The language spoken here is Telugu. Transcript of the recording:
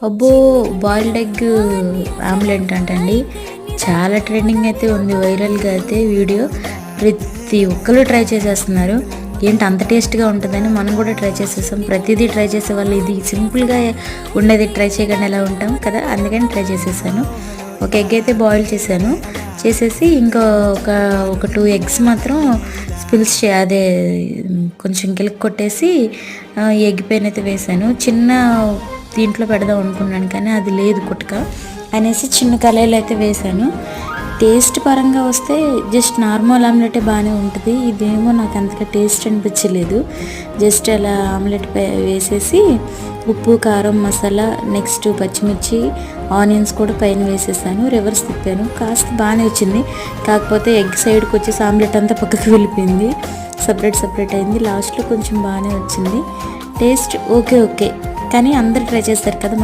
అబ్బో! బాయిల్డ్ ఎగ్ ఆమ్లెట్ అంటండి. చాలా ట్రెండింగ్ అయితే ఉంది. వైరల్‌గా అయితే వీడియో. ప్రతి ఒక్కళ్ళు ట్రై చేసేస్తున్నారు. ఏంటి అంత టేస్ట్‌గా ఉంటదని మనం కూడా ట్రై చేసేసాం. ప్రతిదీ ట్రై చేసేవాళ్ళు ఇది సింపుల్‌గా ఉండేది ట్రై చేయకుండా ఎలా ఉంటాం కదా! అందుకని ట్రై చేసేసాను. ఒక ఎగ్ అయితే బాయిల్ చేశాను. చేసేసి ఇంకా ఒక 2 ఎగ్స్ మాత్రం స్పిల్స్ అదే కొంచెం గిలక కొట్టేసి ఎగ్ పైన అయితే వేశాను. చిన్న దీంట్లో పెడదాం అనుకున్నాను కానీ అది లేదు కుట్క అనేసి చిన్న కళాయిలో అయితే వేశాను. టేస్ట్ పరంగా వస్తే జస్ట్ నార్మల్ ఆమ్లెటే బాగానే ఉంటుంది. ఇదేమో నాకు అంతగా టేస్ట్ అనిపించలేదు. జస్ట్ అలా ఆమ్లెట్ వేసేసి ఉప్పు కారం మసాలా నెక్స్ట్ పచ్చిమిర్చి ఆనియన్స్ కూడా పైన వేసేసాను. రివర్స్ తిప్పాను. కాస్త బాగానే వచ్చింది. కాకపోతే ఎగ్ సైడ్కి వచ్చేసి ఆమ్లెట్ అంతా పక్కకి వెళ్ళిపోయింది. సపరేట్ అయింది. లాస్ట్లో కొంచెం బాగానే వచ్చింది. టేస్ట్ ఓకే కానీ అందరు ట్రై చేస్తారు కదా.